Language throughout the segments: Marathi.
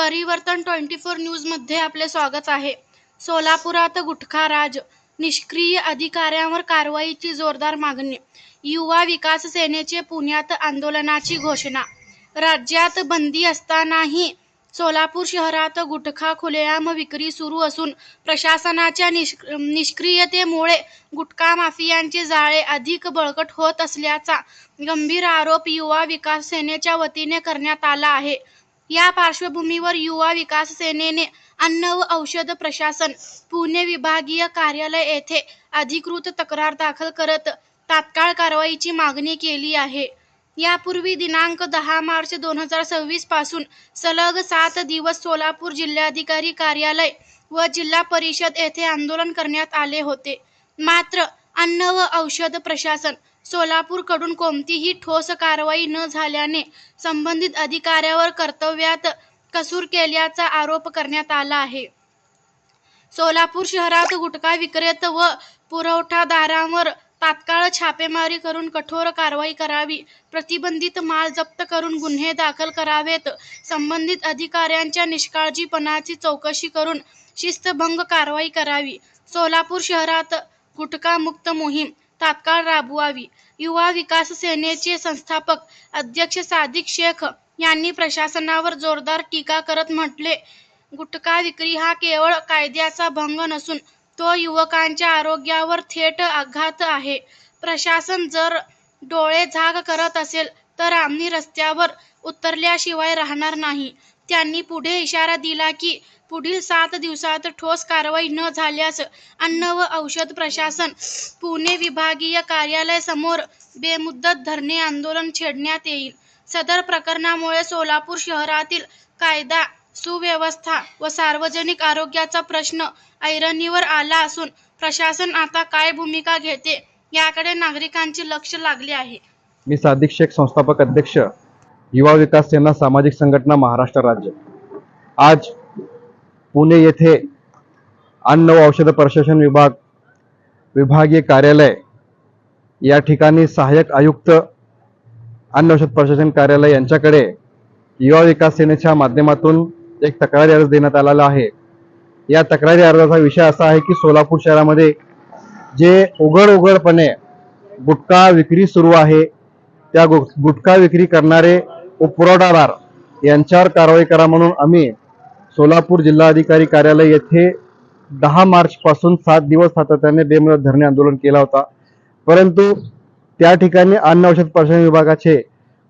परिवर्तन 24 न्यूजमध्ये आपले स्वागत आहे. सोलापुरात गुटखा राज, निष्क्रिय अधिकाऱ्यांवर कारवाईची जोरदार मागणी. युवा विकास सेनेचे पुण्यात आंदोलनाची घोषणा. राज्यात बंदी असतानाही सोलापूर शहरात गुटखा खुलेआम विक्री सुरू असून प्रशासनाच्या निष्क्रियतेमुळे गुटखा माफियांचे जाळे अधिक बळकट होत असल्याचा गंभीर आरोप युवा विकास सेनेच्या वतीने करण्यात आला आहे. या पार्श्वभूमीवर युवा विकास सेनेने अन्न व औषध प्रशासन, पुणे विभागीय कार्यालय येथे अधिकृत तक्रार दाखल करत तात्काळ कारवाईची मागणी केली आहे. यापूर्वी दिनांक 10 मार्च 2026 पासून सलग 7 दिवस सोलापूर जिल्हाधिकारी कार्यालय व जिल्हा परिषद येथे आंदोलन करण्यात आले होते. मात्र अन्न व औषध प्रशासन सोलापूरकडून कोणतीही ठोस कारवाई न झाल्याने संबंधित अधिकाऱ्यावर कर्तव्यात कसूर केल्याचा आरोप करण्यात आला आहे. सोलापूर शहरात गुटखा विक्रेते व पुरवठादारांवर तात्काळ छापेमारी करून कठोर कारवाई करावी, प्रतिबंधित माल जप्त करून गुन्हे दाखल करावेत, संबंधित अधिकाऱ्यांच्या निष्काळजीपणाची चौकशी करून शिस्तभंग कारवाई करावी, सोलापूर शहरात गुटखा मुक्त मोहीम तात्काळ राबवावी. युवा विकास सेनेचे संस्थापक अध्यक्ष सादिक शेख यांनी प्रशासनावर जोरदार टीका करत म्हटले, गुटखा विक्री हा केवळ कायद्याचा भंग नसून तो युवकांच्या आरोग्यावर थेट आघात आहे. प्रशासन जर डोळेझाक करत असेल तर आम्ही रस्त्यावर उतरल्याशिवाय राहणार नाही. त्यांनी पुढे इशारा दिला की पुढील 7 दिवसात ठोस कारवाई न झाल्यास अन्न व औषध प्रशासन, पुणे विभागीय कार्यालय समोर बेमुदत धरणे आंदोलन छेडण्यात येईल. सदर प्रकरणामुळे सोलापूर शहरातील कायदा सुव्यवस्था व सार्वजनिक आरोग्याचा प्रश्न ऐरणीवर आला असून प्रशासन आता काय भूमिका घेते याकडे नागरिकांचे लक्ष लागले आहे. मी सादिक शेख, संस्थापक अध्यक्ष, युवा विकास सेना सामाजिक संघटना महाराष्ट्र राज्य. आज पुणे येथे अन्न व औषध प्रशासन विभागीय कार्यालय या ठिकाणी सहाय्यक आयुक्त अन्न औषध प्रशासन कार्यालय यांच्याकडे युवा विकास सेनेच्या माध्यमातून एक तक्रारी अर्ज देण्यात आलेला आहे. या तक्रारी अर्जाचा विषय असा आहे की सोलापूर शहरामध्ये जे उघडपणे गुटखा विक्री सुरू आहे, त्या गुटखा विक्री करणारे व पुरवठादार यांच्यावर कारवाई करा म्हणून आम्ही सोलापूर जिल्हाधिकारी कार्यालय येथे 10 मार्च पासून 7 दिवस सातत्याने बेमुदत धरणे आंदोलन केला होता. परंतु त्या ठिकाणी अन्न औषध प्रशासन विभागाचे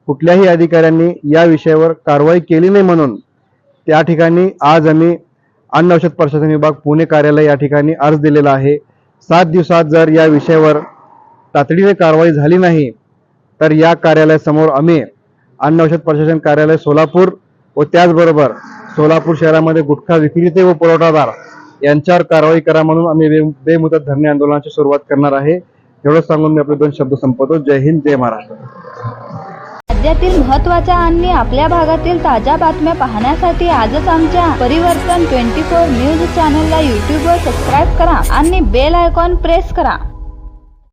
कुठल्याही अधिकाऱ्यांनी या विषयावर कारवाई केली नाही म्हणून त्या ठिकाणी आज आम्ही अन्न औषध प्रशासन विभाग पुणे कार्यालय या ठिकाणी अर्ज दिलेला आहे. 7 दिवसात जर या विषयावर तातडीने कारवाई झाली नाही तर या कार्यालयासमोर आम्ही अन्न औषध प्रशासन कार्यालय सोलापूर व त्याचबरोबर सोलापूर शहरामध्ये गुटखा विक्रेते व पुरवठादार यांच्यावर कारवाई करा म्हणून आम्ही बेमुदत धरणे आंदोलनाची सुरुवात करणार आहे. एवढं सांगून मी आपले 2 शब्द संपवतो. जय हिंद, जय महाराष्ट्र. राज्यातील महत्त्वाच्या आणि आपल्या भागातील ताज्या बातम्या पाहण्यासाठी आजच आमच्या परिवर्तन 24 न्यूज चॅनलला यूट्यूबवर सबस्क्राईब करा आणि बेल आयकॉन प्रेस करा.